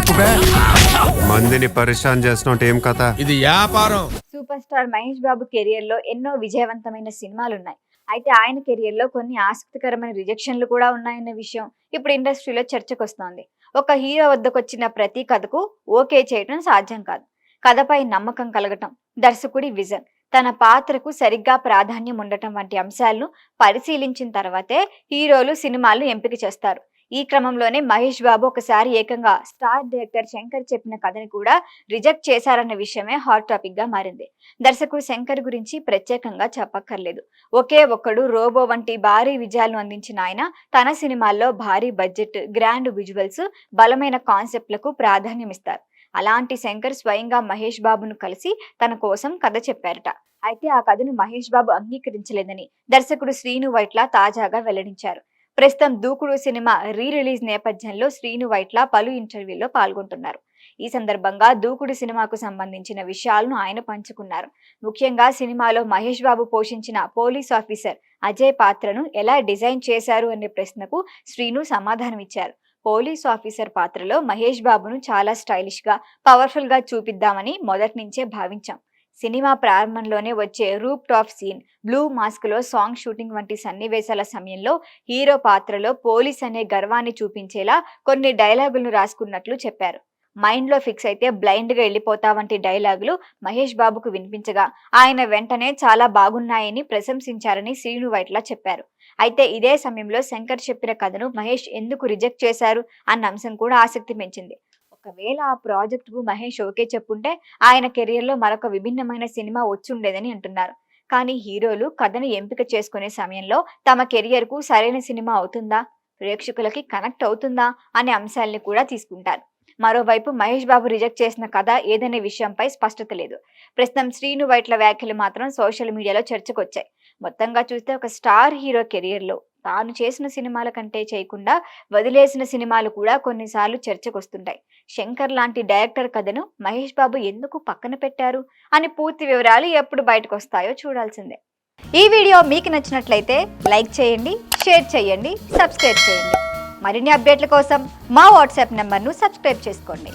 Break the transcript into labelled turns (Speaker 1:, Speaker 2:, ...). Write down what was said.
Speaker 1: చెప్పుగా.
Speaker 2: మందిని పరిశాన్ చేస్తున్నట్టు ఏం కథ?
Speaker 1: ఇది వ్యాపారం.
Speaker 3: Super star Mahesh Babu career లో ఎన్నో విజయవంతమైన సినిమాలు ఉన్నాయి. అయితే ఆయన కెరియర్ లో కొన్ని ఆసక్తికరమైన రిజెక్షన్లు కూడా ఉన్నాయన్న విషయం ఇప్పుడు ఇండస్ట్రీలో చర్చకొస్తోంది. ఒక హీరో వద్దకొచ్చిన ప్రతి కథకు ఓకే చేయడం సాధ్యం కాదు. కథపై నమ్మకం కలగటం, దర్శకుడి విజన్, తన పాత్రకు సరిగ్గా ప్రాధాన్యం ఉండటం వంటి అంశాలను పరిశీలించిన తర్వాతే హీరోలు సినిమాలు ఎంపిక చేస్తారు. ఈ క్రమంలోనే మహేష్ బాబు ఒకసారి ఏకంగా స్టార్ డైరెక్టర్ శంకర్ చెప్పిన కథని కూడా రిజెక్ట్ చేశారన్న విషయమే హాట్ టాపిక్ గా మారింది. దర్శకుడు శంకర్ గురించి ప్రత్యేకంగా చెప్పక్కర్లేదు. ఒకే ఒక్కడు, రోబో వంటి భారీ విజయాలను అందించిన ఆయన తన సినిమాల్లో భారీ బడ్జెట్, గ్రాండ్ విజువల్స్, బలమైన కాన్సెప్ట్లకు ప్రాధాన్యం ఇస్తారు. అలాంటి శంకర్ స్వయంగా మహేష్ బాబును కలిసి తన కోసం కథ చెప్పారట. అయితే ఆ కథను మహేష్ బాబు అంగీకరించలేదని దర్శకుడు శ్రీను వైట్ల తాజాగా వెల్లడించారు. ప్రస్తుతం దూకుడు సినిమా రిలీజ్ నేపథ్యంలో శ్రీను వైట్ల పలు ఇంటర్వ్యూల్లో పాల్గొంటున్నారు. ఈ సందర్భంగా దూకుడు సినిమాకు సంబంధించిన విషయాలను ఆయన పంచుకున్నారు. ముఖ్యంగా సినిమాలో మహేష్ బాబు పోషించిన పోలీస్ ఆఫీసర్ అజయ్ పాత్రను ఎలా డిజైన్ చేశారు అనే ప్రశ్నకు శ్రీను సమాధానమిచ్చారు. పోలీస్ ఆఫీసర్ పాత్రలో మహేష్ బాబును చాలా స్టైలిష్ గా, పవర్ఫుల్ గా చూపిద్దామని మొదటి నుంచే భావించాం. సినిమా ప్రారంభంలోనే వచ్చే rooftop scene, blue mask లో సాంగ్ షూటింగ్ వంటి సన్నివేశాల సమయంలో హీరో పాత్రలో పోలీస్ అనే గర్వాన్ని చూపించేలా కొన్ని డైలాగులను రాసుకున్నట్లు చెప్పారు. మైండ్ లో ఫిక్స్ అయితే బ్లైండ్ గా వెళ్ళిపోతా వంటి డైలాగులు మహేష్ బాబుకు వినిపించగా ఆయన వెంటనే చాలా బాగున్నాయని ప్రశంసించారని శ్రీను వైట్ల చెప్పారు. అయితే ఇదే సమయంలో శంకర్ చెప్పిన కథను మహేష్ ఎందుకు రిజెక్ట్ చేశారు అన్న అంశం కూడా ఆసక్తి పెంచింది. ఒకవేళ ఆ ప్రాజెక్ట్ కు మహేష్ ఓకే చెప్పుంటే ఆయన కెరియర్ లో మరొక విభిన్నమైన సినిమా వచ్చుండేదని అంటున్నారు. కానీ హీరోలు కథను ఎంపిక చేసుకునే సమయంలో తమ కెరియర్ కు సరైన సినిమా అవుతుందా, ప్రేక్షకులకి కనెక్ట్ అవుతుందా అనే అంశాలని కూడా తీసుకుంటారు. మరోవైపు మహేష్ బాబు రిజెక్ట్ చేసిన కథ ఏదనే విషయంపై స్పష్టత లేదు. ప్రస్తుతం శ్రీను వైట్ల వ్యాఖ్యలు మాత్రం సోషల్ మీడియాలో చర్చకొచ్చాయి. మొత్తంగా చూస్తే ఒక స్టార్ హీరో కెరియర్ లో తాను చేసిన సినిమాల కంటే చేయకుండా వదిలేసిన సినిమాలు కూడా కొన్నిసార్లు చర్చకొస్తుంటాయి. శంకర్ లాంటి డైరెక్టర్ కథను మహేష్ బాబు ఎందుకు పక్కన పెట్టారు అని పూర్తి వివరాలు ఎప్పుడు బయటకు వస్తాయో చూడాల్సిందే. ఈ వీడియో మీకు నచ్చినట్లయితే లైక్ చేయండి, షేర్ చేయండి, సబ్స్క్రైబ్ చేయండి. మరిన్ని అప్డేట్ల కోసం మా వాట్సాప్ నెంబర్ను సబ్స్క్రైబ్ చేసుకోండి.